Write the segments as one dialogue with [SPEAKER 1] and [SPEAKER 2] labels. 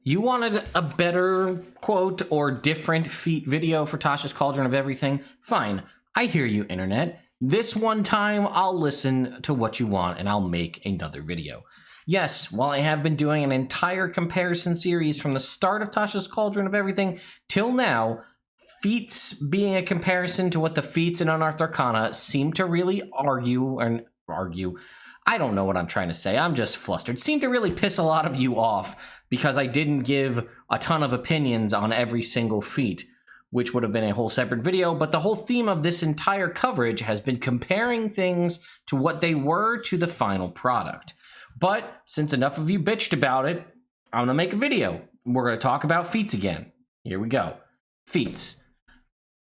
[SPEAKER 1] You wanted a better quote or different feat video for Tasha's Cauldron of Everything? Fine. I hear you, internet. This one time, I'll listen to what you want and I'll make another video. Yes, while I have been doing an entire comparison series from the start of Tasha's Cauldron of Everything till now, feats being a comparison to what the feats in Unearthed Arcana seem to really argue. I don't know what I'm trying to say. I'm just flustered. Seem to really piss a lot of you off because I didn't give a ton of opinions on every single feat, which would have been a whole separate video. But the whole theme of this entire coverage has been comparing things to what they were to the final product. But since enough of you bitched about it, I'm going to make a video. We're going to talk about feats again. Here we go. Feats.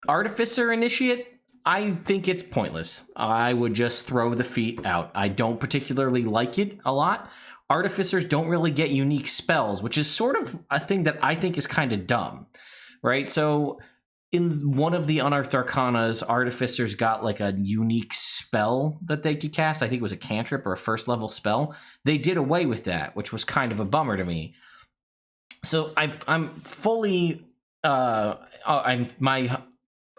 [SPEAKER 1] Artificer Initiate, I think it's pointless. I would just throw the feat out. I don't particularly like it a lot. Artificers don't really get unique spells, which is sort of a thing that I think is kind of dumb, right? So in one of the Unearthed Arcanas, Artificers got like a unique spell that they could cast. I think it was a cantrip or a first level spell. They did away with that, which was kind of a bummer to me. So I'm fully, my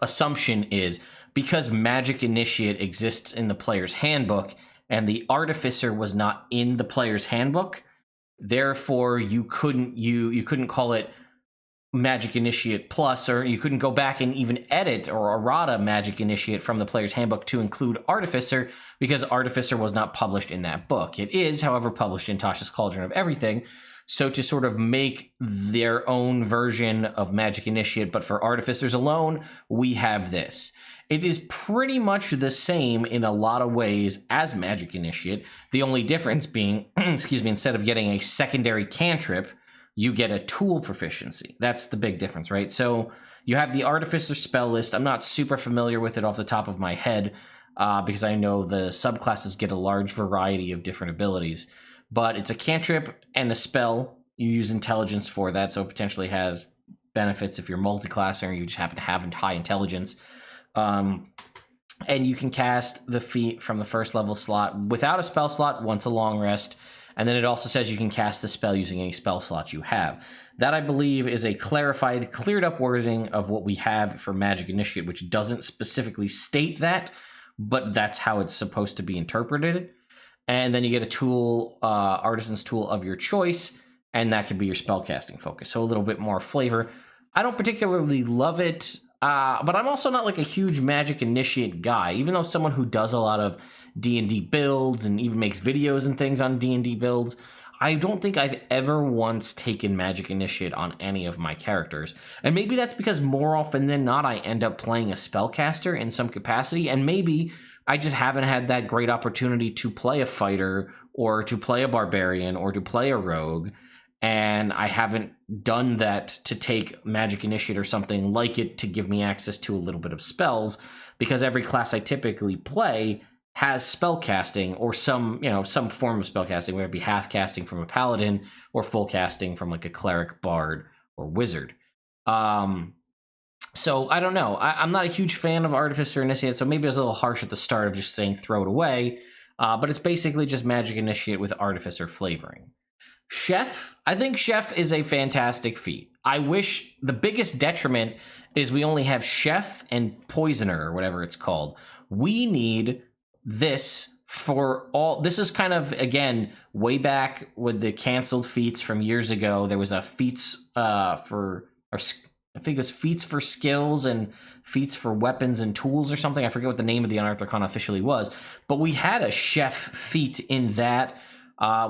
[SPEAKER 1] assumption is because Magic Initiate exists in the player's handbook and the Artificer was not in the player's handbook, therefore you couldn't call it Magic Initiate Plus, or you couldn't go back and even edit or errata Magic Initiate from the player's handbook to include Artificer because Artificer was not published in that book. It is, however, published in Tasha's Cauldron of Everything. So to sort of make their own version of Magic Initiate, but for Artificers alone, we have this. It is pretty much the same in a lot of ways as Magic Initiate. The only difference being, instead of getting a secondary cantrip, you get a tool proficiency. That's the big difference, right? So you have the Artificer spell list. I'm not super familiar with it off the top of my head because I know the subclasses get a large variety of different abilities. But it's a cantrip and a spell. You use intelligence for that, so it potentially has benefits if you're multi-class or you just happen to have high intelligence. And you can cast the feat from the first level slot without a spell slot once a long rest. And then it also says you can cast the spell using any spell slots you have. That, I believe, is a clarified, cleared up wording of what we have for Magic Initiate, which doesn't specifically state that, but that's how it's supposed to be interpreted. And then you get a tool, Artisan's tool of your choice, and that could be your spellcasting focus. So a little bit more flavor. I don't particularly love it, but I'm also not like a huge Magic Initiate guy, even though someone who does a lot of D&D builds and even makes videos and things on D&D builds. I don't think I've ever once taken Magic Initiate on any of my characters. And maybe that's because more often than not, I end up playing a spellcaster in some capacity, and maybe I just haven't had that great opportunity to play a fighter or to play a barbarian or to play a rogue. And I haven't done that to take Magic Initiate or something like it to give me access to a little bit of spells, because every class I typically play has spell casting or some form of spell casting, whether it be half casting from a paladin or full casting from like a cleric, bard, or wizard. So I don't know. I'm not a huge fan of Artificer Initiate, so maybe I was a little harsh at the start of just saying throw it away. But it's basically just Magic Initiate with Artificer flavoring. Chef, I think Chef is a fantastic feat. I wish the biggest detriment is we only have Chef and Poisoner, or whatever it's called. We need this for all. This is kind of, again, way back with the canceled feats from years ago. There was a feats I think it was feats for skills and feats for weapons and tools or something. I forget what the name of the Unearthed Arcana officially was, but we had a Chef feat in that.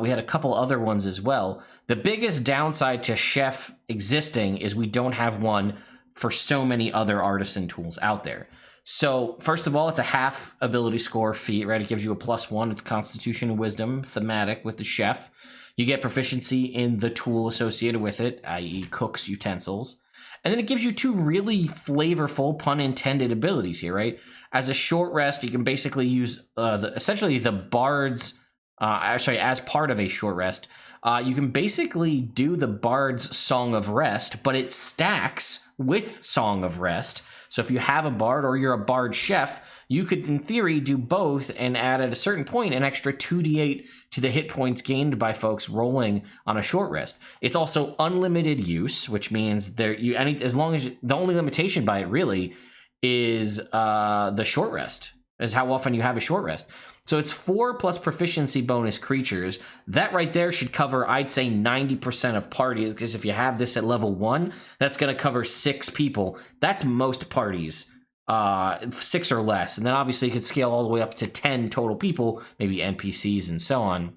[SPEAKER 1] We had a couple other ones as well. The biggest downside to Chef existing is we don't have one for so many other artisan tools out there. So first of all, it's a half ability score feat, right? It gives you a +1. It's Constitution and Wisdom thematic with the Chef. You get proficiency in the tool associated with it, i.e. cooks, utensils. And then it gives you two really flavorful, pun intended, abilities here, right? As a short rest, you can basically use essentially the bard's, as part of a short rest, You can basically do the Bard's Song of Rest, but it stacks with Song of Rest. So if you have a Bard or you're a Bard chef, you could, in theory, do both and add at a certain point an extra 2d8 to the hit points gained by folks rolling on a short rest. It's also unlimited use, which means as long as the only limitation by it really is the short rest, is how often you have a short rest. So it's 4 plus proficiency bonus creatures. That right there should cover, I'd say, 90% of parties, because if you have this at level 1, that's going to cover 6 people. That's most parties, 6 or less. And then obviously you could scale all the way up to 10 total people, maybe NPCs and so on.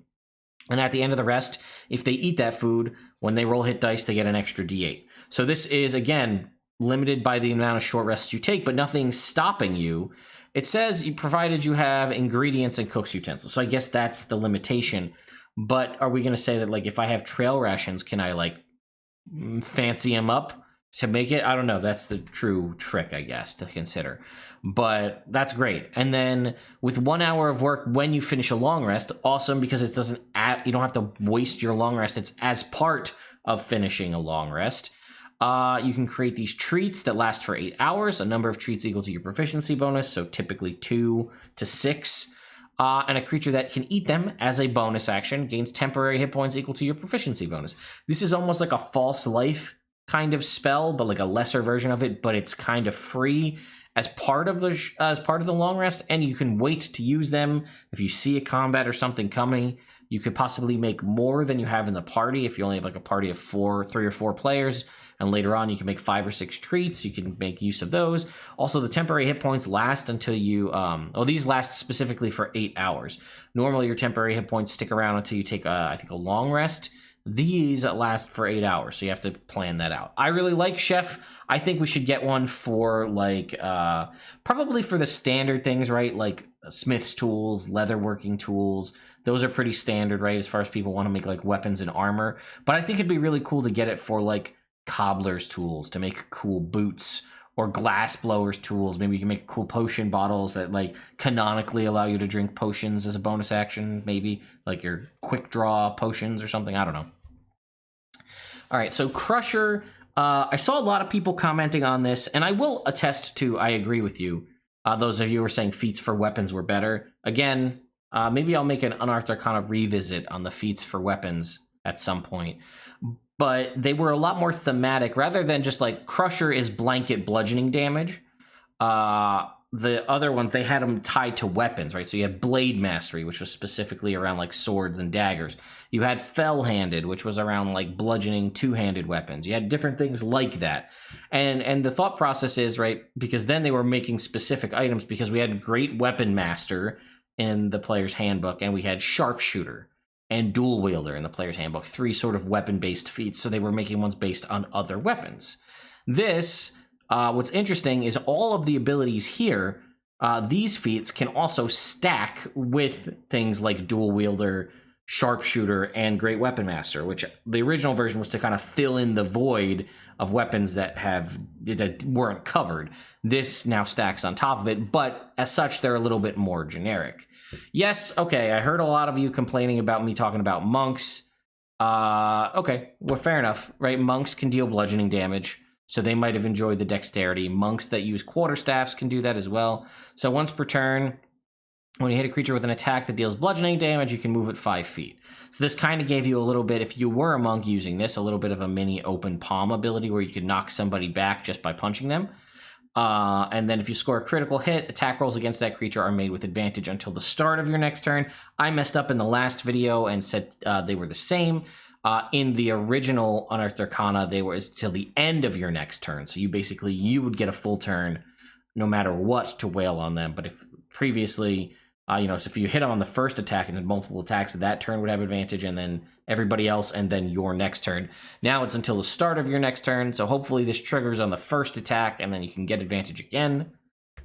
[SPEAKER 1] And at the end of the rest, if they eat that food, when they roll hit dice, they get an extra d8. So this is, again, limited by the amount of short rests you take, but nothing's stopping you. It says, provided you have ingredients and cook's utensils. So I guess that's the limitation. But are we going to say that, like, if I have trail rations, can I, like, fancy them up to make it? I don't know. That's the true trick, I guess, to consider. But that's great. And then with 1 hour of work when you finish a long rest, awesome, because it doesn't you don't have to waste your long rest. It's as part of finishing a long rest. You can create these treats that last for 8 hours, a number of treats equal to your proficiency bonus, so typically 2 to 6. And a creature that can eat them as a bonus action gains temporary hit points equal to your proficiency bonus. This is almost like a false life kind of spell, but like a lesser version of it, but it's kind of free as part of the long rest, and you can wait to use them. If you see a combat or something coming, you could possibly make more than you have in the party if you only have like a party of 3 or 4 players. And later on, you can make 5 or 6 treats. You can make use of those. Also, the temporary hit points last until you... these last specifically for 8 hours. Normally, your temporary hit points stick around until you take, I think, a long rest. These last for 8 hours, so you have to plan that out. I really like Chef. I think we should get one for, like, probably for the standard things, right? Like smith's tools, leatherworking tools. Those are pretty standard, right? As far as people want to make, like, weapons and armor. But I think it'd be really cool to get it for, like, cobbler's tools to make cool boots, or glass blowers tools. Maybe you can make cool potion bottles that, like, canonically allow you to drink potions as a bonus action, maybe like your quick draw potions or something. I don't know. All right, so Crusher, I saw a lot of people commenting on this, and I will attest to, I agree with you. Those of you who were saying feats for weapons were better. Again, maybe I'll make an Unearthed Arcana revisit on the feats for weapons at some point. But they were a lot more thematic, rather than just like Crusher is blanket bludgeoning damage. The other ones, they had them tied to weapons, right? So you had Blade Mastery, which was specifically around like swords and daggers. You had Fell-Handed, which was around like bludgeoning two-handed weapons. You had different things like that. And the thought process is, right, because then they were making specific items, because we had Great Weapon Master in the player's handbook, and we had Sharpshooter and Dual Wielder in the player's handbook, 3 sort of weapon-based feats, so they were making ones based on other weapons. This, what's interesting is all of the abilities here, these feats can also stack with things like Dual Wielder, Sharpshooter, and Great Weapon Master, which the original version was to kind of fill in the void of weapons that weren't covered. This now stacks on top of it, but as such, they're a little bit more generic. Yes, okay, I heard a lot of you complaining about me talking about monks. Okay, well, fair enough, right? Monks can deal bludgeoning damage, so they might have enjoyed the dexterity. Monks that use quarterstaffs can do that as well. So once per turn, when you hit a creature with an attack that deals bludgeoning damage, you can move it 5 feet. So this kind of gave you a little bit, if you were a monk using this, a little bit of a mini open palm ability where you could knock somebody back just by punching them. And then if you score a critical hit, attack rolls against that creature are made with advantage until the start of your next turn. I messed up in the last video and said they were the same. In the original Unearthed Arcana, they were till the end of your next turn. So you would get a full turn no matter what to wail on them. But if previously, so if you hit them on the first attack and had multiple attacks, that turn would have advantage, and then everybody else, and then your next turn. Now it's until the start of your next turn, so hopefully this triggers on the first attack, and then you can get advantage again,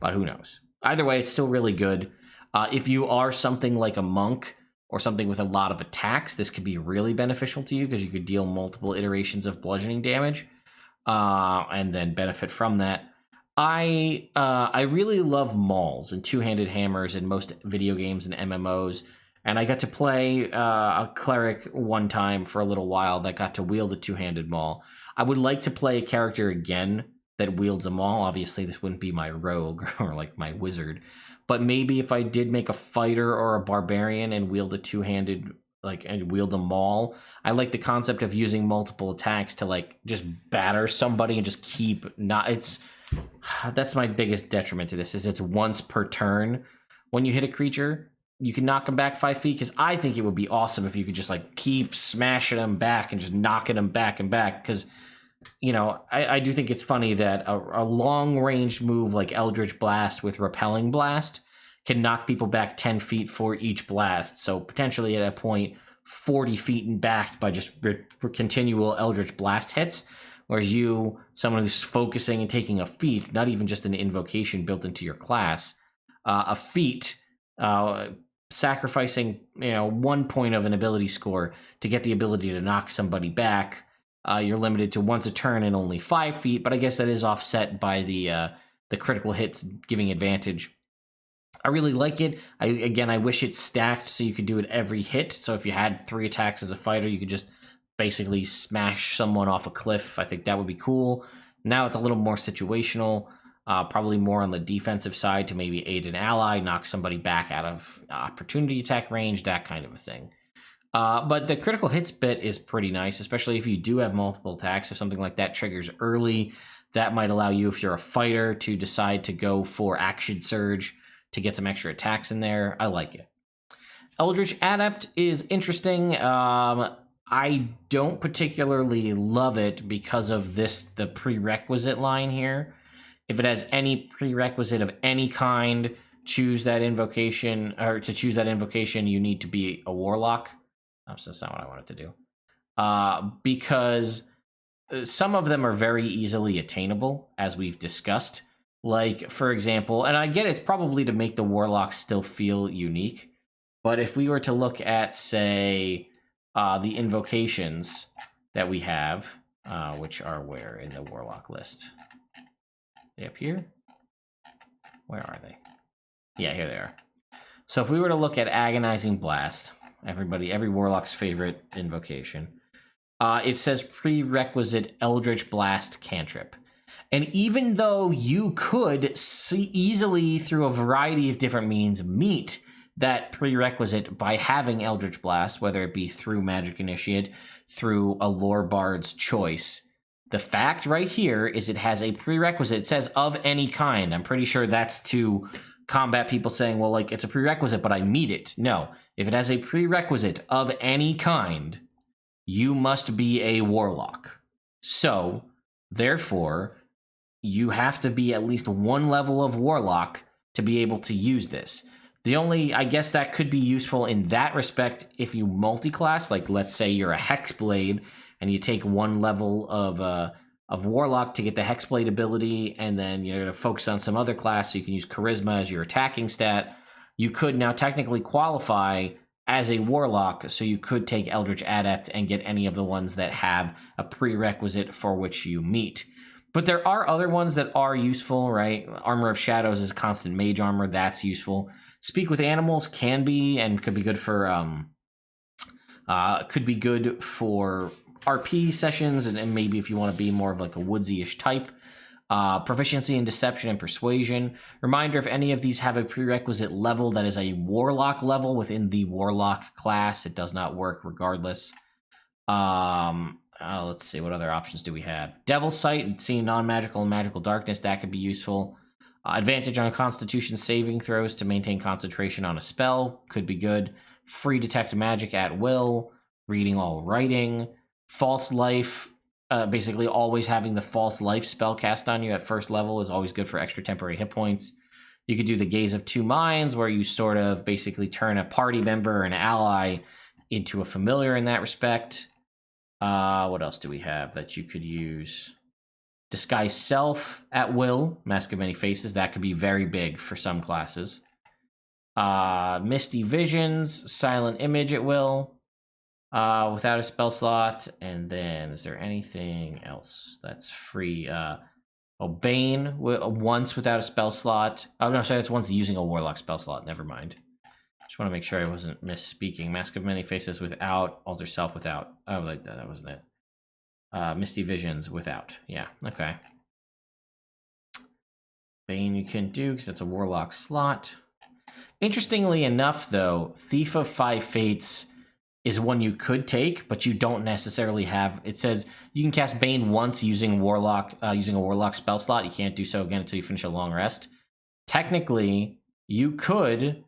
[SPEAKER 1] but who knows. Either way, it's still really good. If you are something like a monk, or something with a lot of attacks, this could be really beneficial to you, because you could deal multiple iterations of bludgeoning damage, and then benefit from that. I really love mauls and two-handed hammers in most video games and MMOs, And I got to play a cleric one time for a little while that got to wield a two-handed maul. I would like to play a character again that wields a maul. Obviously, this wouldn't be my rogue or like my wizard. But maybe if I did make a fighter or a barbarian and wield a two-handed, like, and wield a maul, I like the concept of using multiple attacks to like just batter somebody and just keep not. That's my biggest detriment to this is it's once per turn when you hit a creature. You can knock them back 5 feet, because I think it would be awesome if you could just like keep smashing them back and just knocking them back and back. Because, you know, I do think it's funny that a long range move like Eldritch Blast with Repelling Blast can knock people back 10 feet for each blast. So potentially at a point 40 feet and back by just continual Eldritch Blast hits. Whereas you, someone who's focusing and taking a feat, not even just an invocation built into your class, a feat, sacrificing 1 point of an ability score to get the ability to knock somebody back. You're limited to once a turn and only 5 feet, but I guess that is offset by the critical hits giving advantage. I really like it. I wish it stacked so you could do it every hit. So if you had 3 attacks as a fighter, you could just basically smash someone off a cliff. I think that would be cool. Now it's a little more situational. Probably more on the defensive side to maybe aid an ally, knock somebody back out of opportunity attack range, that kind of a thing. But the critical hits bit is pretty nice, especially if you do have multiple attacks. If something like that triggers early, that might allow you, if you're a fighter, to decide to go for Action Surge to get some extra attacks in there. I like it. Eldritch Adept is interesting. I don't particularly love it because of the prerequisite line here. If it has any prerequisite of any kind, choose that invocation, or to choose that invocation, you need to be a warlock. So that's not what I wanted to do. Because some of them are very easily attainable, as we've discussed. Like, for example, and I get it's probably to make the warlock still feel unique, but if we were to look at, say, the invocations that we have, which are where in the warlock list? They up here? Where are they? Yeah, here they are. So if we were to look at Agonizing Blast, every warlock's favorite invocation, it says prerequisite Eldritch Blast cantrip. And even though you could easily, through a variety of different means, meet that prerequisite by having Eldritch Blast, whether it be through Magic Initiate, through a Lore Bard's choice, the fact right here is it has a prerequisite. It says of any kind. I'm pretty sure that's to combat people saying, well, like, it's a prerequisite, but I meet it. No. If it has a prerequisite of any kind, you must be a warlock. So, therefore, you have to be at least 1 level of warlock to be able to use this. I guess that could be useful in that respect if you multi-class, like let's say you're a Hexblade and you take 1 level of warlock to get the Hexblade ability, and then you're going to focus on some other class so you can use charisma as your attacking stat. You could now technically qualify as a warlock, so you could take Eldritch Adept and get any of the ones that have a prerequisite for which you meet. But there are other ones that are useful, right? Armor of Shadows is constant mage armor. That's useful. Speak with Animals can be and could be good for RP sessions, and maybe if you want to be more of like a woodsy-ish type. Proficiency in Deception and Persuasion. Reminder, if any of these have a prerequisite level that is a Warlock level within the Warlock class, it does not work regardless. Let's see, what other options do we have? Devil Sight, seeing non-magical and magical darkness, that could be useful. Advantage on Constitution saving throws to maintain concentration on a spell, could be good. Free Detect Magic at will. Reading all writing. False Life, basically always having the False Life spell cast on you at first level is always good for extra temporary hit points. You could do the Gaze of Two Minds, where you sort of basically turn a party member or an ally into a familiar in that respect. What else do we have that you could use? Disguise Self at will, Mask of Many Faces. That could be very big for some classes. Misty Visions, Silent Image at will, without a spell slot. And then, is there anything else that's free? Bane, once without a spell slot. Oh, no, sorry, that's once using a Warlock spell slot. Never mind. Just want to make sure I wasn't misspeaking. Mask of Many Faces without, Alter Self without. Oh, like that wasn't it. Misty Visions without. Yeah, okay. Bane you can do because it's a Warlock slot. Interestingly enough, though, Thief of Five Fates is one you could take, but you don't necessarily have. It says you can cast Bane once using Warlock, using a Warlock spell slot. You can't do so again until you finish a long rest. Technically, you could,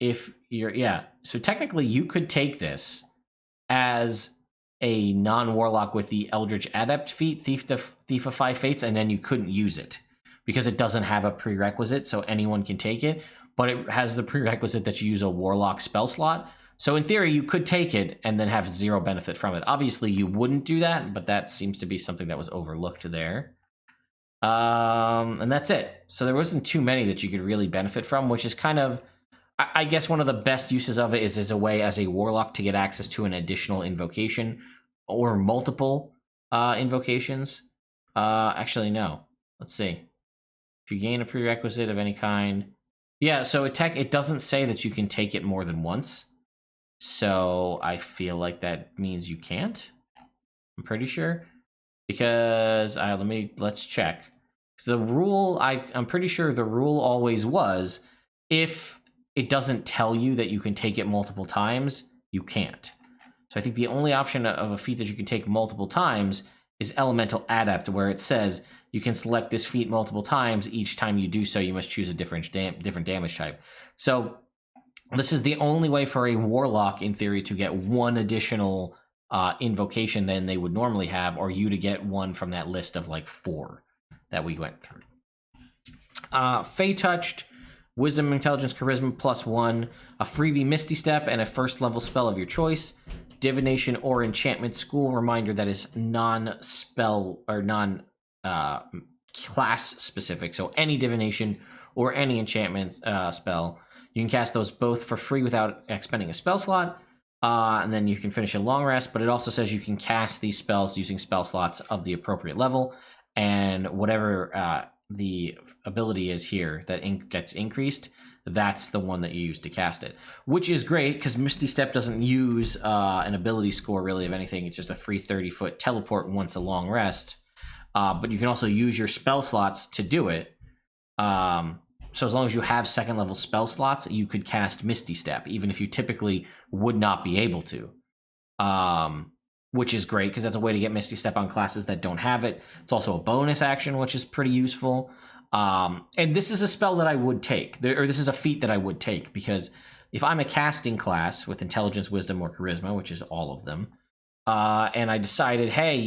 [SPEAKER 1] if you're So technically, you could take this as a non-Warlock with the Eldritch Adept feat, Thief of Five Fates, and then you couldn't use it because it doesn't have a prerequisite, so anyone can take it, but it has the prerequisite that you use a Warlock spell slot. So in theory, you could take it and then have zero benefit from it. Obviously, you wouldn't do that, but that seems to be something that was overlooked there. And that's it. So there wasn't too many that you could really benefit from, which is kind of, I guess one of the best uses of it is as a way as a Warlock to get access to an additional invocation or multiple invocations. Actually, no. Let's see. If you gain a prerequisite of any kind. Yeah, so it doesn't say that you can take it more than once. So I feel like that means you can't. I'm pretty sure. Because let's check. So the rule, I'm pretty sure the rule always was if it doesn't tell you that you can take it multiple times, you can't. So I think the only option of a feat that you can take multiple times is Elemental Adept, where it says you can select this feat multiple times. Each time you do so, you must choose a different damage type. So this is the only way for a Warlock, in theory, to get one additional invocation than they would normally have, or you to get one from that list of like 4 that we went through. Fei Touched, Wisdom, Intelligence, Charisma +1, a freebie Misty Step, and a first level spell of your choice. Divination or Enchantment School. Reminder that is non-spell or non-class specific. So any divination or any enchantment spell, you can cast those both for free without expending a spell slot. And then you can finish a long rest, but it also says you can cast these spells using spell slots of the appropriate level, and whatever the ability is here that gets increased, that's the one that you use to cast it, which is great because Misty Step doesn't use an ability score really of anything. It's just a free 30-foot teleport once a long rest, but you can also use your spell slots to do it. So as long as you have second level spell slots, you could cast Misty Step, even if you typically would not be able to. Which is great, because that's a way to get Misty Step on classes that don't have it. It's also a bonus action, which is pretty useful. And this is a spell that I would take, or this is a feat that I would take, because if I'm a casting class with Intelligence, Wisdom, or Charisma, which is all of them, and I decided, hey,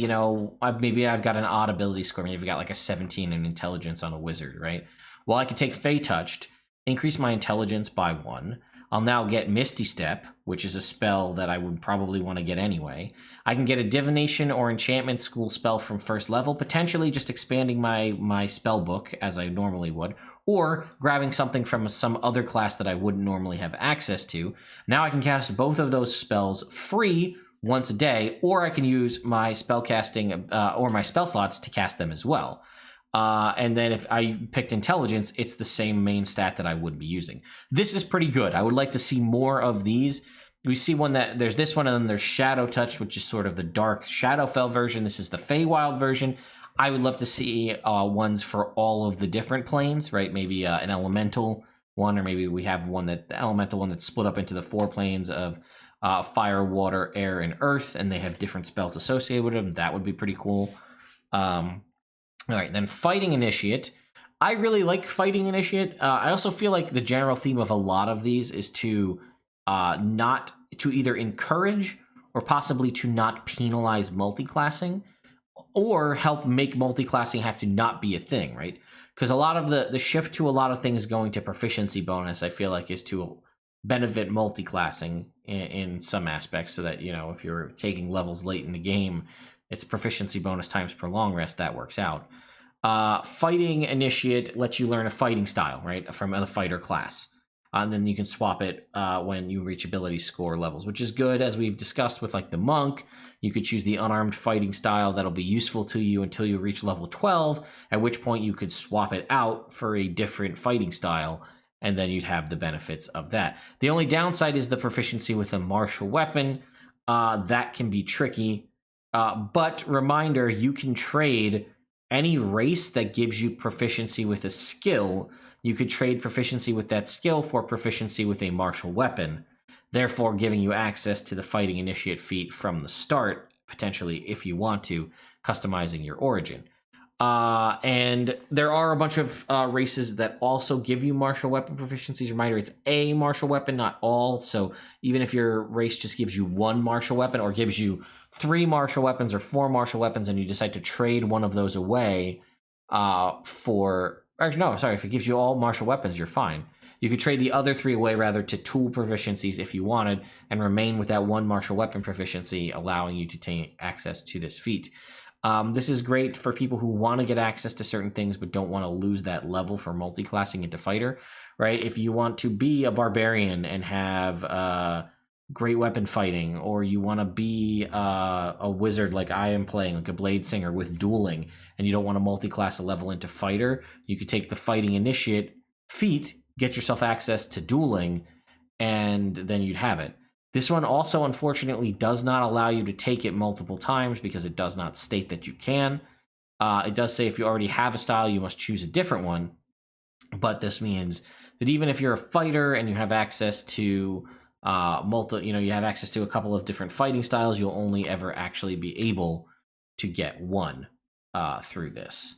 [SPEAKER 1] maybe I've got an odd ability score. Maybe I've got like a 17 in Intelligence on a wizard, right? Well, I could take Fei Touched, increase my Intelligence by 1. I'll now get Misty Step, which is a spell that I would probably want to get anyway. I can get a Divination or Enchantment School spell from first level, potentially just expanding my spell book as I normally would, or grabbing something from some other class that I wouldn't normally have access to. Now I can cast both of those spells free once a day, or I can use my spell casting or my spell slots to cast them as well. And then if I picked Intelligence, it's the same main stat that I would be using. This is pretty good. I would like to see more of these. We see there's this one, and then there's Shadow Touch, which is sort of the dark Shadowfell version. This is the Feywild version. I would love to see ones for all of the different planes, right? Maybe an elemental one, or maybe we have the elemental one that's split up into the 4 planes of fire, water, air, and earth, and they have different spells associated with them. That would be pretty cool. All right, then Fighting Initiate. I really like Fighting Initiate. I also feel like the general theme of a lot of these is to not to either encourage or possibly to not penalize multiclassing, or help make multiclassing have to not be a thing, right? Because a lot of the shift to a lot of things going to proficiency bonus, I feel like, is to benefit multiclassing in some aspects, so that, if you're taking levels late in the game, it's proficiency bonus times per long rest. That works out. Fighting Initiate lets you learn a fighting style, right, from a fighter class. And then you can swap it when you reach ability score levels, which is good. As we've discussed with like the monk, you could choose the unarmed fighting style that'll be useful to you until you reach level 12, at which point you could swap it out for a different fighting style and then you'd have the benefits of that. The only downside is the proficiency with a martial weapon. That can be tricky. But reminder, you can trade any race that gives you proficiency with a skill. You could trade proficiency with that skill for proficiency with a martial weapon, therefore giving you access to the Fighting Initiate feat from the start, potentially, if you want to, customizing your origin. And there are a bunch of races that also give you martial weapon proficiencies. Reminder, it's a martial weapon, not all. So even if your race just gives you one martial weapon or gives you 3 martial weapons or 4 martial weapons and you decide to trade one of those away if it gives you all martial weapons, you're fine. You could trade the other 3 away rather to tool proficiencies if you wanted and remain with that 1 martial weapon proficiency, allowing you to take access to this feat. This is great for people who want to get access to certain things but don't want to lose that level for multi-classing into fighter, right? If you want to be a barbarian and have great weapon fighting, or you want to be a wizard like I am playing, like a blade singer with dueling, and you don't want to multi-class a level into fighter, you could take the Fighting Initiate feat, get yourself access to dueling, and then you'd have it. This one also, unfortunately, does not allow you to take it multiple times because it does not state that you can. It does say if you already have a style, you must choose a different one. But this means that even if you're a fighter and you have access to you have access to a couple of different fighting styles, you'll only ever actually be able to get one through this.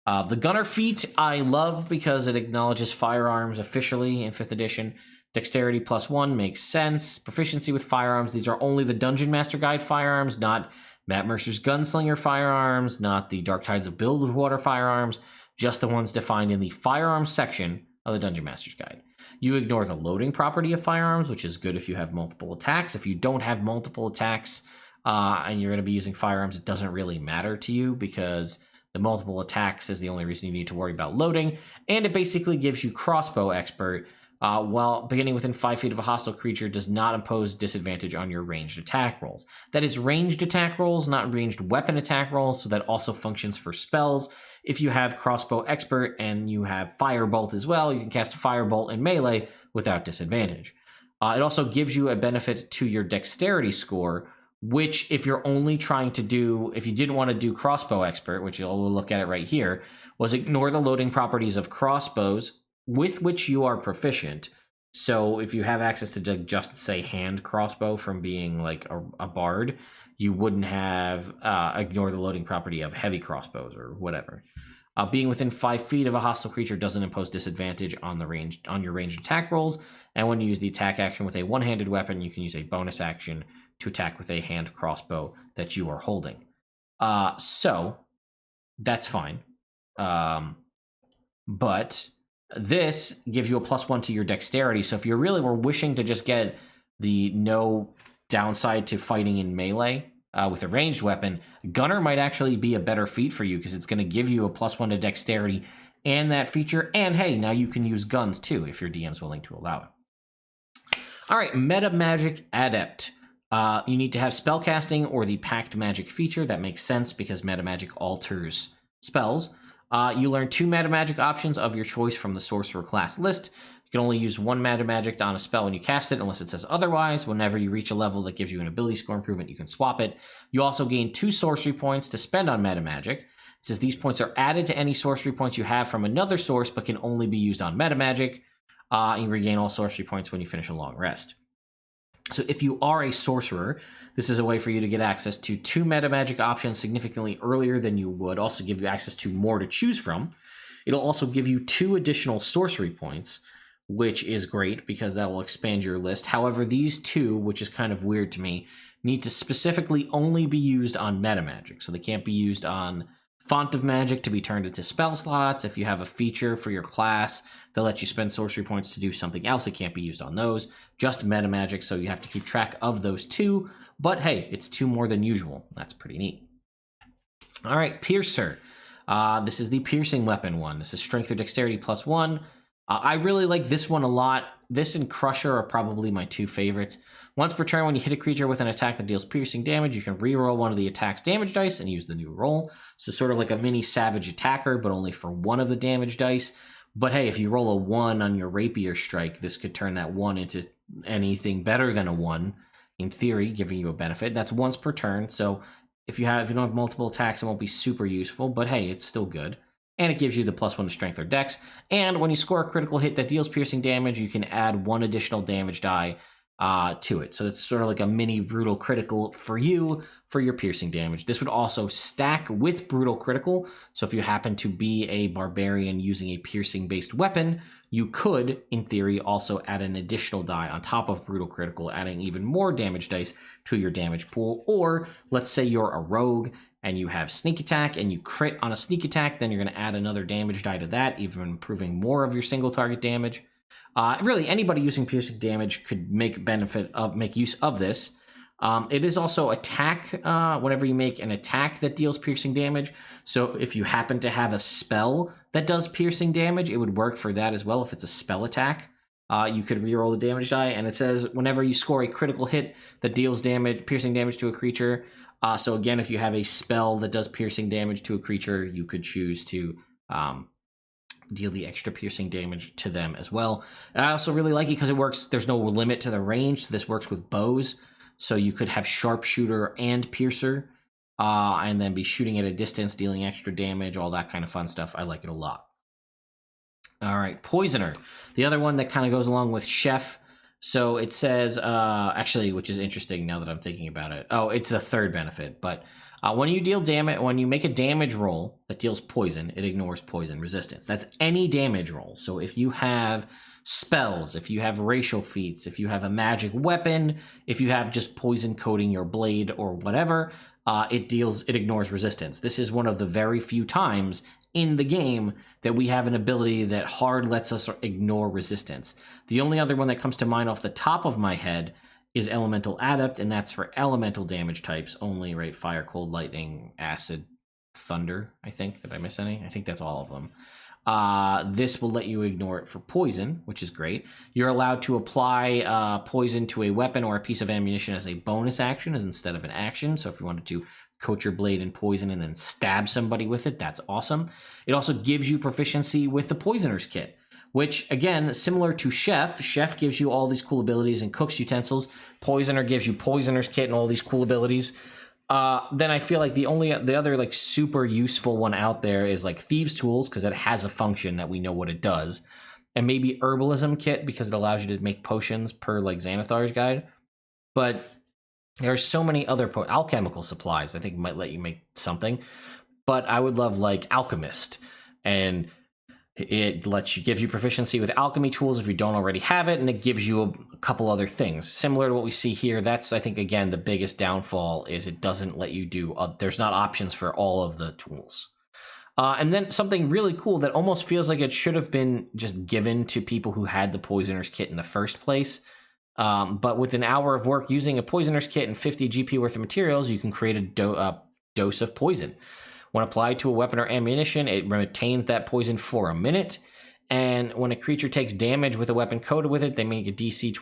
[SPEAKER 1] The Gunner feat I love because it acknowledges firearms officially in 5th edition. Dexterity +1 makes sense. Proficiency with firearms. These are only the Dungeon Master Guide firearms, not Matt Mercer's Gunslinger firearms, not the Dark Tides of Bilgewater firearms, just the ones defined in the firearms section of the Dungeon Master's Guide. You ignore the loading property of firearms, which is good if you have multiple attacks. If you don't have multiple attacks and you're going to be using firearms, it doesn't really matter to you because the multiple attacks is the only reason you need to worry about loading. And it basically gives you Crossbow Expert, while beginning within 5 feet of a hostile creature does not impose disadvantage on your ranged attack rolls. That is ranged attack rolls, not ranged weapon attack rolls, so that also functions for spells. If you have Crossbow Expert and you have Firebolt as well, you can cast Firebolt in melee without disadvantage. It also gives you a benefit to your dexterity score, which if you're only trying to do, if you didn't want to do Crossbow Expert, which we'll look at it right here, was ignore the loading properties of crossbows with which you are proficient. So if you have access to just say hand crossbow from being like a bard, you wouldn't have ignore the loading property of heavy crossbows or whatever. Being within 5 feet of a hostile creature doesn't impose disadvantage on your ranged attack rolls. And when you use the attack action with a one-handed weapon, you can use a bonus action to attack with a hand crossbow that you are holding. So that's fine. But this gives you a +1 to your dexterity. So if you really were wishing to just get the no downside to fighting in melee with a ranged weapon, Gunner might actually be a better feat for you because it's going to give you a +1 to dexterity and that feature. And hey, now you can use guns too if your DM's willing to allow it. All right, Metamagic Adept. You need to have spellcasting or the Pact Magic feature. That makes sense because Metamagic alters spells. You learn 2 Metamagic options of your choice from the Sorcerer class list. You can only use 1 Metamagic on a spell when you cast it, unless it says otherwise. Whenever you reach a level that gives you an ability score improvement, you can swap it. You also gain 2 sorcery points to spend on Metamagic. It says these points are added to any sorcery points you have from another source, but can only be used on Metamagic. You regain all sorcery points when you finish a long rest. So if you are a sorcerer, this is a way for you to get access to 2 Metamagic options significantly earlier than you would. Also give you access to more to choose from. It'll also give you 2 additional sorcery points, which is great because that will expand your list. However, these 2, which is kind of weird to me, need to specifically only be used on Metamagic. So they can't be used on Font of Magic to be turned into spell slots. If you have a feature for your class that lets you spend sorcery points to do something else, it can't be used on those. Just Metamagic, so you have to keep track of those 2. But hey, it's 2 more than usual. That's pretty neat. All right, Piercer. This is the piercing weapon one. This is Strength or Dexterity +1. I really like this one a lot. This and Crusher are probably my 2 favorites. Once per turn, when you hit a creature with an attack that deals piercing damage, you can reroll one of the attack's damage dice and use the new roll. So sort of like a mini Savage Attacker, but only for one of the damage dice. But hey, if you roll a 1 on your rapier strike, this could turn that 1 into anything better than a 1, in theory, giving you a benefit. That's once per turn, so if you don't have multiple attacks, it won't be super useful, but hey, it's still good. And it gives you the +1 to strength or dex. And when you score a critical hit that deals piercing damage, you can add 1 additional damage die to it. So it's sort of like a mini brutal critical for you for your piercing damage. This would also stack with brutal critical. So if you happen to be a barbarian using a piercing based weapon, you could, in theory, also add an additional die on top of brutal critical, adding even more damage dice to your damage pool. Or let's say you're a rogue and you have sneak attack and you crit on a sneak attack, then you're going to add another damage die to that, even improving more of your single target damage. Really, anybody using piercing damage could make use of this. It is also attack whenever you make an attack that deals piercing damage. So if you happen to have a spell that does piercing damage, it would work for that as well. If it's a spell attack, you could reroll the damage die. And it says whenever you score a critical hit that deals piercing damage to a creature. So again, if you have a spell that does piercing damage to a creature, you could choose to deal the extra piercing damage to them as well. I also really like it because it works. There's no limit to the range. So this works with bows. So you could have sharpshooter and piercer, and then be shooting at a distance, dealing extra damage, all that kind of fun stuff. I like it a lot. All right, Poisoner. The other one that kind of goes along with Chef. So it says, actually, which is interesting now that I'm thinking about it. Oh, it's a third benefit, but when you deal damage, when you make a damage roll that deals poison, it ignores poison resistance. That's any damage roll. So if you have spells, if you have racial feats, if you have a magic weapon, if you have just poison coating your blade or whatever, it ignores resistance. This is one of the very few times in the game that we have an ability that hard lets us ignore resistance. The only other one that comes to mind off the top of my head is Elemental Adept, and that's for elemental damage types only, right? Fire, cold, lightning, acid, thunder, I think. Did I miss any? I think that's all of them. This will let you ignore it for poison, which is great. You're allowed to apply poison to a weapon or a piece of ammunition as a bonus action instead of an action. So if you wanted to coat your blade in poison and then stab somebody with it, that's awesome. It also gives you proficiency with the Poisoner's Kit, which, again, similar to Chef. Chef gives you all these cool abilities and cooks utensils. Poisoner gives you Poisoner's Kit and all these cool abilities. Then I feel like the other like super useful one out there is like Thieves' Tools, because it has a function that we know what it does. And maybe Herbalism Kit, because it allows you to make potions per like Xanathar's Guide. But there are so many other alchemical supplies I think might let you make something. But I would love like Alchemist, and it gives you proficiency with alchemy tools if you don't already have it, and it gives you a couple other things. Similar to what we see here, that's, I think, again, the biggest downfall is it doesn't let you do, there's not options for all of the tools. And then something really cool that almost feels like it should have been just given to people who had the Poisoner's Kit in the first place. But with an hour of work using a Poisoner's Kit and 50 GP worth of materials, you can create a dose of poison. When applied to a weapon or ammunition, it retains that poison for a minute. And when a creature takes damage with a weapon coated with it, they make a DC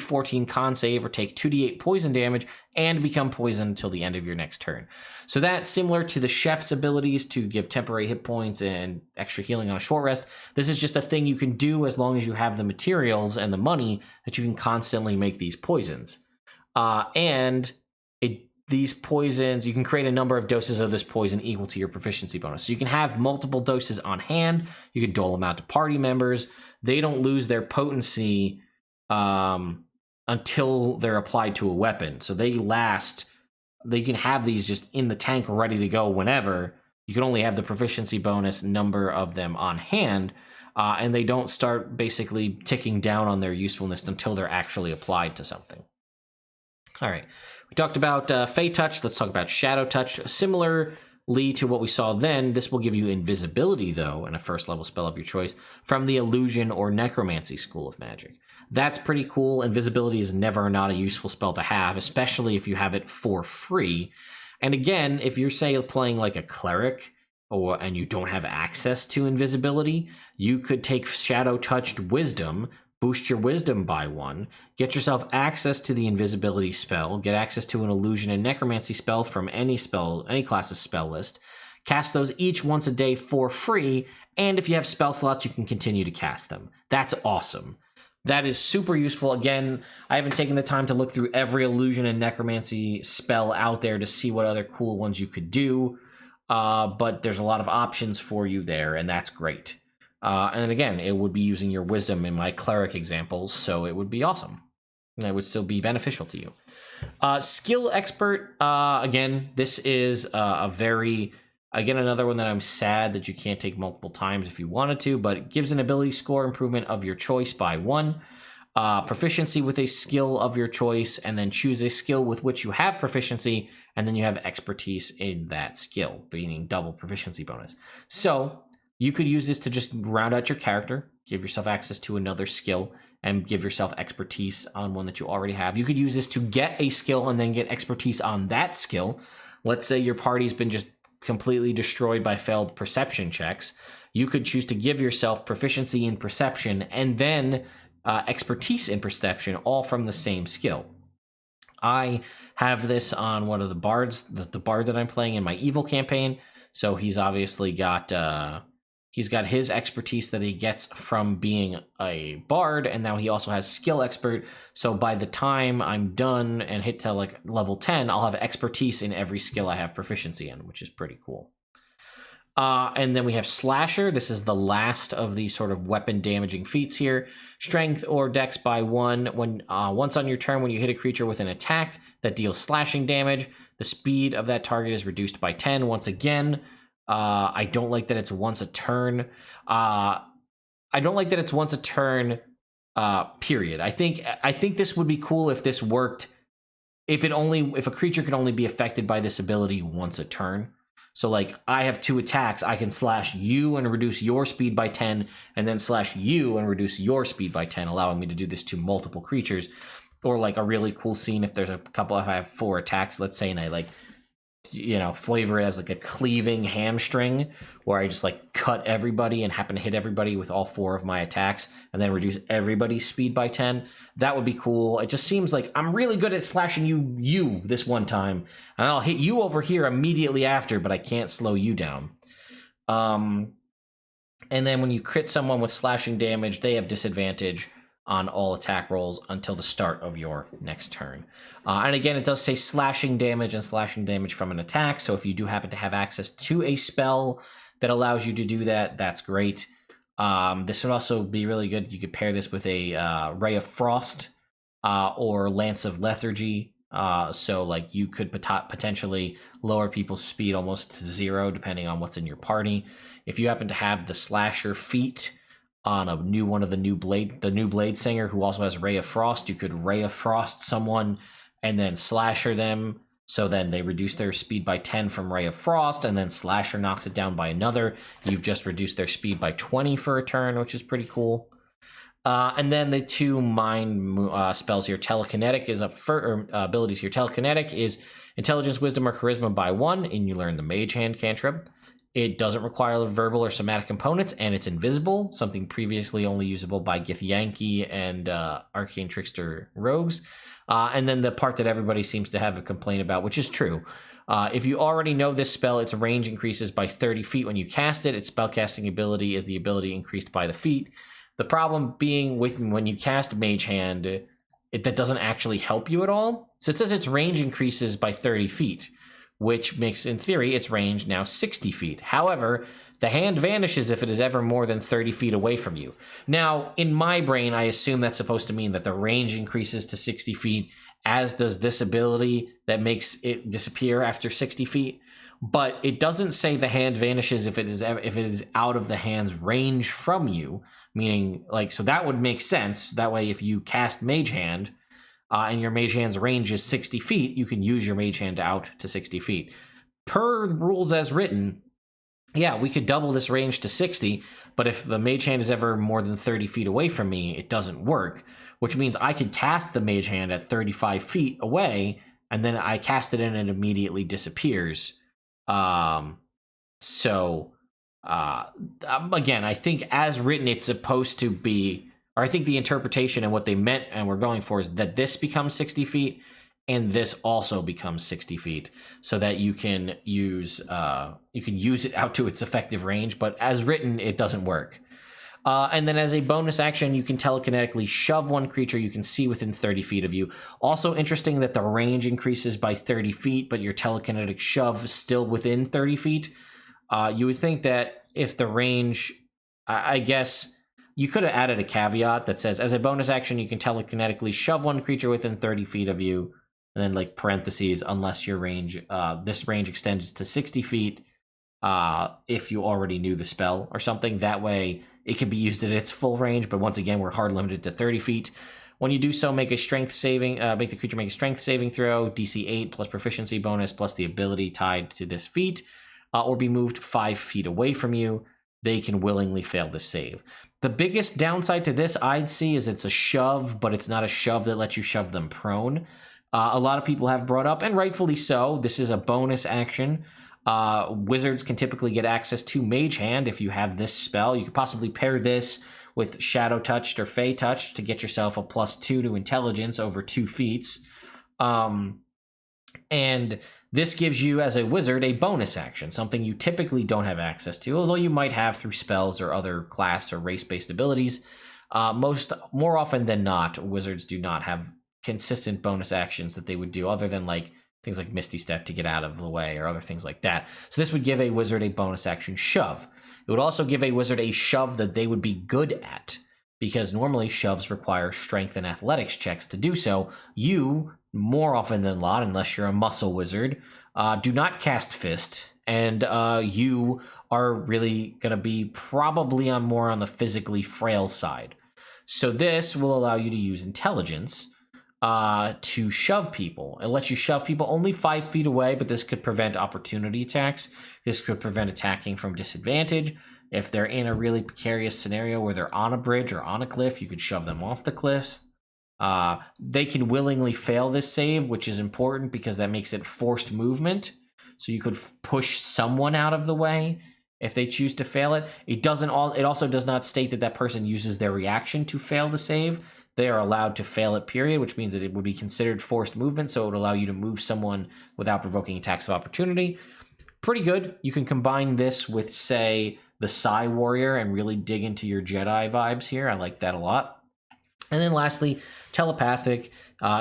[SPEAKER 1] 14 con save or take 2d8 poison damage and become poisoned until the end of your next turn. So that's similar to the Chef's abilities to give temporary hit points and extra healing on a short rest. This is just a thing you can do as long as you have the materials and the money that you can constantly make these poisons. These poisons, you can create a number of doses of this poison equal to your proficiency bonus. So you can have multiple doses on hand. You can dole them out to party members. They don't lose their potency until they're applied to a weapon. So they last. They can have these just in the tank ready to go whenever. You can only have the proficiency bonus number of them on hand. And they don't start basically ticking down on their usefulness until they're actually applied to something. All right. We talked about Fei Touched. Let's talk about Shadow Touch. Similarly to what we saw then, this will give you invisibility, though, in a first-level spell of your choice from the Illusion or Necromancy School of Magic. That's pretty cool. Invisibility is never not a useful spell to have, especially if you have it for free. And again, if you're, say, playing like a cleric and you don't have access to invisibility, you could take Shadow Touched Wisdom, boost your wisdom by 1, get yourself access to the invisibility spell, get access to an illusion and necromancy spell from any class's spell list, Cast those each once a day for free, and if you have spell slots, you can continue to cast them. That's awesome. That is super useful. Again, I haven't taken the time to look through every illusion and necromancy spell out there to see what other cool ones you could do, but there's a lot of options for you there, and that's great. And then again, it would be using your wisdom in my cleric examples, so it would be awesome. And it would still be beneficial to you. Skill expert, again, this is another one that I'm sad that you can't take multiple times if you wanted to, but it gives an ability score improvement of your choice by 1. Proficiency with a skill of your choice, and then choose a skill with which you have proficiency, and then you have expertise in that skill, meaning double proficiency bonus. So you could use this to just round out your character, give yourself access to another skill, and give yourself expertise on one that you already have. You could use this to get a skill and then get expertise on that skill. Let's say your party's been just completely destroyed by failed perception checks. You could choose to give yourself proficiency in perception and then expertise in perception, all from the same skill. I have this on one of the bards, the bard that I'm playing in my evil campaign. So he's obviously got his expertise that he gets from being a bard, and now he also has skill expert. So by the time I'm done and hit to like level 10, I'll have expertise in every skill I have proficiency in, which is pretty cool. And then we have Slasher. This is the last of these sort of weapon damaging feats here. Strength or dex by 1. When once on your turn, when you hit a creature with an attack that deals slashing damage, the speed of that target is reduced by 10. Once again, I don't like that it's once a turn. Period. I think this would be cool if this worked. If a creature could only be affected by this ability once a turn. So like I have 2 attacks, I can slash you and reduce your speed by 10, and then slash you and reduce your speed by 10, allowing me to do this to multiple creatures. Or like a really cool scene if there's a couple, if I have 4 attacks, let's say, and I like, flavor it as like a cleaving hamstring where I just like cut everybody and happen to hit everybody with all 4 of my attacks and then reduce everybody's speed by 10. That would be cool. It just seems like I'm really good at slashing you this one time, and I'll hit you over here immediately after, but I can't slow you down. And then when you crit someone with slashing damage, they have disadvantage on all attack rolls until the start of your next turn. And again, it does say slashing damage and slashing damage from an attack, so if you do happen to have access to a spell that allows you to do that, that's great. This would also be really good. You could pair this with a Ray of Frost or Lance of Lethargy. So like you could potentially lower people's speed almost to 0 depending on what's in your party. If you happen to have the Slasher feat on the new blade singer who also has Ray of Frost, you could Ray of Frost someone and then Slasher them, so then they reduce their speed by 10 from Ray of Frost, and then Slasher knocks it down by another. You've just reduced their speed by 20 for a turn, which is pretty cool. And then the 2 mind spells here. Telekinetic is up for abilities here. Telekinetic is Intelligence, Wisdom, or Charisma by 1, and you learn the Mage Hand cantrip. It doesn't require verbal or somatic components, and it's invisible, something previously only usable by Githyanki and Arcane Trickster rogues. And then the part that everybody seems to have a complaint about, which is true. If you already know this spell, its range increases by 30 feet when you cast it. Its spellcasting ability is the ability increased by the feet. The problem being with when you cast Mage Hand, that doesn't actually help you at all. So it says its range increases by 30 feet. Which makes, in theory, its range now 60 feet. However, the hand vanishes if it is ever more than 30 feet away from you. Now, in my brain, I assume that's supposed to mean that the range increases to 60 feet, as does this ability that makes it disappear after 60 feet. But it doesn't say the hand vanishes if it is out of the hand's range from you. Meaning, like, so that would make sense. That way, if you cast Mage Hand, and your Mage Hand's range is 60 feet, you can use your Mage Hand out to 60 feet. Per rules as written, yeah, we could double this range to 60, but if the Mage Hand is ever more than 30 feet away from me, it doesn't work, which means I could cast the Mage Hand at 35 feet away, and then I cast it and it immediately disappears. Again, I think as written, it's supposed to be, or I think the interpretation and what they meant and we're going for is that this becomes 60 feet and this also becomes 60 feet, so that you can use it out to its effective range. But as written, it doesn't work. And then as a bonus action, you can telekinetically shove one creature you can see within 30 feet of you. Also interesting that the range increases by 30 feet, but your telekinetic shove is still within 30 feet. You would think that if the range, I guess you could have added a caveat that says, as a bonus action, you can telekinetically shove one creature within 30 feet of you, and then like parentheses, unless your range, this range extends to 60 feet if you already knew the spell or something. That way it can be used at its full range, but once again, we're hard limited to 30 feet. When you do so, make a strength saving, make the creature make a strength saving throw, DC 8 plus proficiency bonus plus the ability tied to this feat, or be moved 5 feet away from you. They can willingly fail the save. The biggest downside to this I'd see is it's a shove, but it's not a shove that lets you shove them prone. A lot of people have brought up, and rightfully so, this is a bonus action. Wizards can typically get access to Mage Hand if you have this spell. You could possibly pair this with Shadow Touched or Fei Touched to get yourself a +2 to intelligence over 2 feats. And this gives you, as a wizard, a bonus action, something you typically don't have access to, although you might have through spells or other class or race-based abilities. More often than not, wizards do not have consistent bonus actions that they would do, other than like things like Misty Step to get out of the way or other things like that. So this would give a wizard a bonus action shove. It would also give a wizard a shove that they would be good at, because normally shoves require strength and athletics checks to do so. You, more often than not, unless you're a muscle wizard, do not cast Fist, and you are really going to be probably more on the physically frail side. So this will allow you to use intelligence to shove people. It lets you shove people only 5 feet away, but this could prevent opportunity attacks. This could prevent attacking from disadvantage. If they're in a really precarious scenario where they're on a bridge or on a cliff, you could shove them off the cliff. They can willingly fail this save, which is important because that makes it forced movement. So you could push someone out of the way if they choose to fail it. It also does not state that that person uses their reaction to fail the save. They are allowed to fail it, period, which means that it would be considered forced movement, so it would allow you to move someone without provoking attacks of opportunity. Pretty good. You can combine this with, say, the Psy Warrior and really dig into your Jedi vibes here. I like that a lot. And then lastly, Telepathic.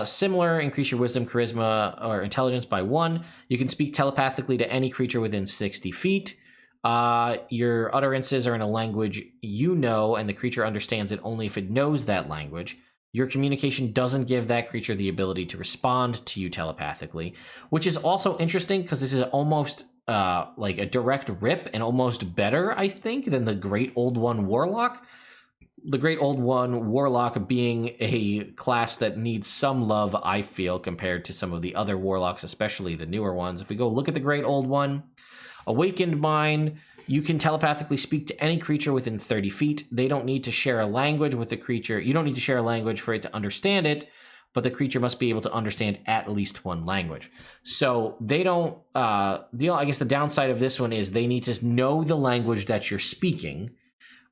[SPEAKER 1] Similar, increase your wisdom, charisma, or intelligence by 1. You can speak telepathically to any creature within 60 feet. Your utterances are in a language you know, and the creature understands it only if it knows that language. Your communication doesn't give that creature the ability to respond to you telepathically, which is also interesting because this is almost like a direct rip and almost better, I think, than the Great Old One Warlock. The Great Old One Warlock being a class that needs some love, I feel, compared to some of the other Warlocks, especially the newer ones. If we go look at the Great Old One, Awakened Mind, you can telepathically speak to any creature within 30 feet. They don't need to share a language with the creature. You don't need to share a language for it to understand it, but the creature must be able to understand at least one language. So they don't, I guess the downside of this one is they need to know the language that you're speaking.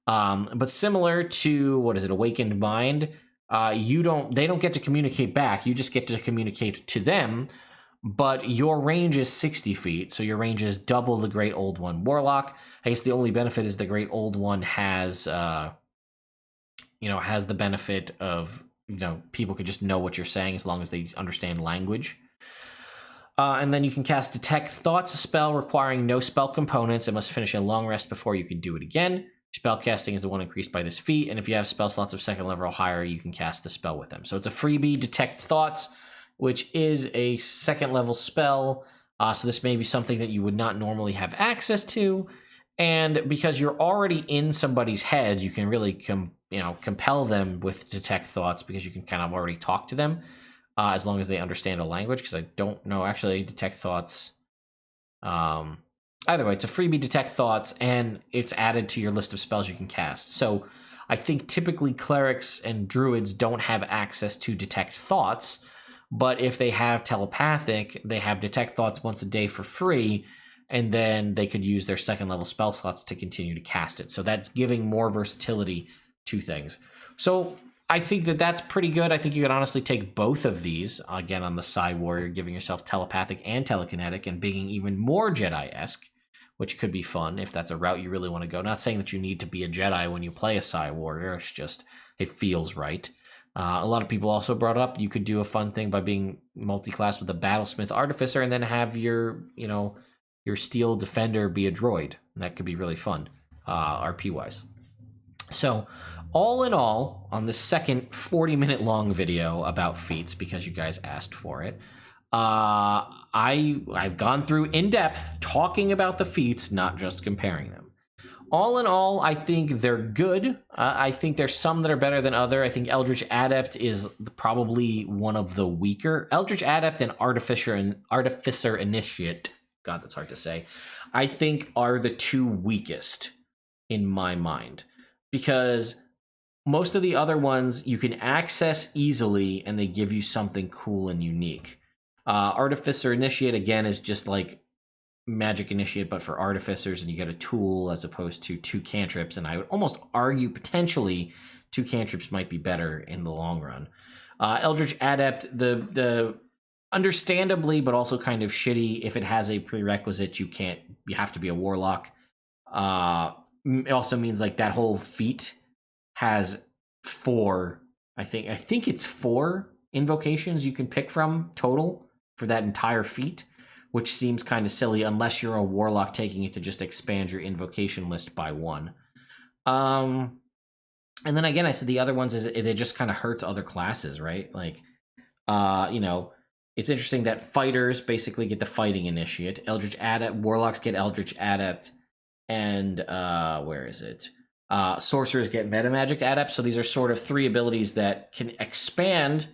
[SPEAKER 1] But similar to, Awakened Mind, they don't get to communicate back. You just get to communicate to them. But your range is 60 feet, so your range is double the Great Old One Warlock. I guess the only benefit is the Great Old One has the benefit of, people could just know what you're saying as long as they understand language. And then you can cast Detect Thoughts, a spell requiring no spell components. It must finish a long rest before you can do it again. Spellcasting is the one increased by this feat, and if you have spell slots of 2nd level or higher, you can cast the spell with them. So it's a freebie, Detect Thoughts, which is a 2nd level spell. So this may be something that you would not normally have access to. And because you're already in somebody's head, you can really compel them with Detect Thoughts, because you can kind of already talk to them as long as they understand a language. Because I don't know, actually, Detect Thoughts. Either way, it's a freebie, Detect Thoughts, and it's added to your list of spells you can cast. So I think typically clerics and druids don't have access to Detect Thoughts. But if they have telepathic, they have Detect Thoughts once a day for free, and then they could use their 2nd level spell slots to continue to cast it. So that's giving more versatility to things. So I think that that's pretty good. I think you could honestly take both of these, again, on the Psi Warrior, giving yourself telepathic and telekinetic and being even more Jedi-esque, which could be fun if that's a route you really want to go. Not saying that you need to be a Jedi when you play a Psi Warrior. It's just, it feels right. A lot of people also brought up you could do a fun thing by being multi-class with a Battlesmith Artificer and then have your, your Steel Defender be a droid. That could be really fun, RP-wise. So, all in all, on the second 40-minute long video about Feats, because you guys asked for it, I've gone through in depth talking about the Feats, not just comparing them. All in all, I think they're good. I think there's some that are better than other. I think Eldritch Adept is probably one of the weaker. Eldritch Adept and Artificer Initiate, God, that's hard to say, I think are the two weakest in my mind. Because most of the other ones you can access easily and they give you something cool and unique. Artificer Initiate, again, is just like Magic Initiate, but for artificers, and you get a tool as opposed to 2 cantrips. And I would almost argue potentially 2 cantrips might be better in the long run. Eldritch Adept, the understandably, but also kind of shitty. If it has a prerequisite, you have to be a warlock. It also means like that whole feat has 4, I think it's 4 invocations you can pick from total for that entire feat, which seems kind of silly unless you're a warlock taking it to just expand your invocation list by 1. And then again, I said the other ones is it just kind of hurts other classes, right? Like, it's interesting that fighters basically get the Fighting Initiate, Eldritch Adept, warlocks get Eldritch Adept, and where is it? Sorcerers get Metamagic Adept. So these are sort of 3 abilities that can expand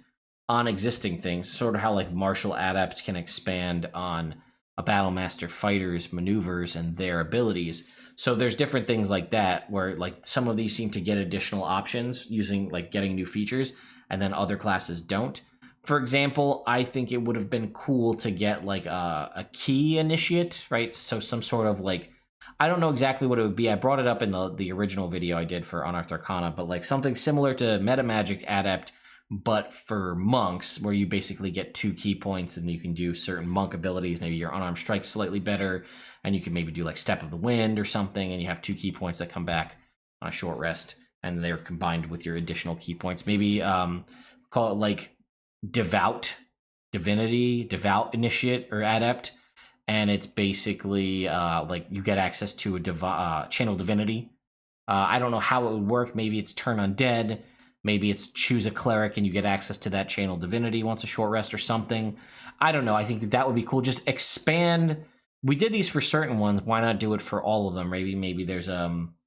[SPEAKER 1] on existing things, sort of how like Martial Adept can expand on a Battlemaster fighter's maneuvers and their abilities. So there's different things like that where like some of these seem to get additional options using like getting new features, and then other classes don't. For example, I think it would have been cool to get like a Key Initiate, right? So some sort of like, I don't know exactly what it would be. I brought it up in the original video I did for Unearthed Arcana, but like something similar to Metamagic Adept, but for monks, where you basically get 2 key points and you can do certain monk abilities. Maybe your unarmed strike slightly better, and you can maybe do like Step of the Wind or something, and you have 2 key points that come back on a short rest, and they're combined with your additional key points. Maybe call it like Devout Initiate or Adept, and it's basically like you get access to a Channel Divinity. I don't know how it would work. Maybe it's Turn Undead. Maybe it's choose a cleric and you get access to that Channel Divinity once a short rest or something. I don't know. I think that would be cool. Just expand. We did these for certain ones. Why not do it for all of them? Maybe there's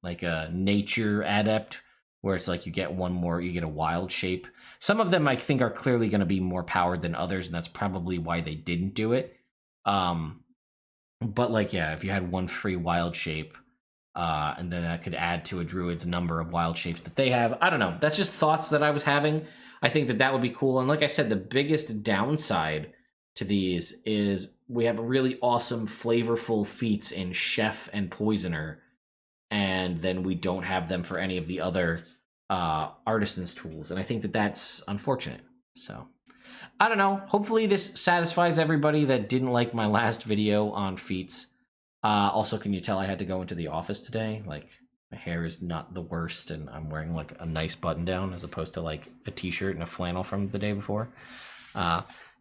[SPEAKER 1] like a Nature Adept where it's like you get one more, you get a wild shape. Some of them I think are clearly going to be more powered than others, and that's probably why they didn't do it. But like, yeah, if you had 1 free wild shape, and then that could add to a druid's number of wild shapes that they have. I don't know. That's just thoughts that I was having. I think that would be cool. And like I said, the biggest downside to these is we have really awesome, flavorful feats in Chef and Poisoner, and then we don't have them for any of the other artisan's tools. And I think that's unfortunate. So, I don't know. Hopefully this satisfies everybody that didn't like my last video on Feats. Also, can you tell I had to go into the office today? Like, my hair is not the worst, and I'm wearing like a nice button down as opposed to like a t-shirt and a flannel from the day before.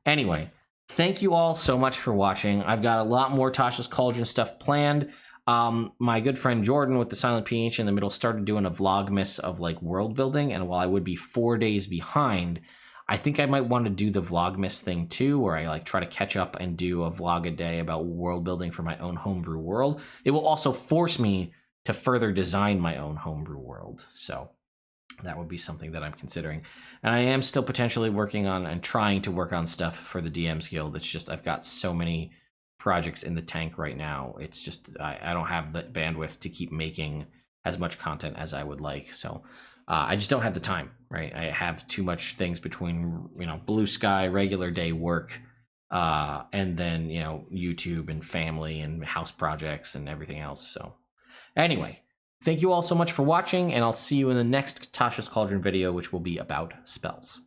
[SPEAKER 1] Anyway, thank you all so much for watching. I've got a lot more Tasha's Cauldron stuff planned. My good friend Jordan with the Silent PH in the middle started doing a vlogmas of like world building, and while I would be 4 days behind, I think I might want to do the Vlogmas thing too, where I like try to catch up and do a vlog a day about world building for my own homebrew world. It will also force me to further design my own homebrew world. So that would be something that I'm considering. And I am still potentially working on and trying to work on stuff for the DMs Guild. It's just I've got so many projects in the tank right now. It's just I don't have the bandwidth to keep making as much content as I would like. So I just don't have the time, right? I have too much things between, blue sky, regular day work, and then, YouTube and family and house projects and everything else. So anyway, Thank you all so much for watching, and I'll see you in the next Tasha's Cauldron video, which will be about spells.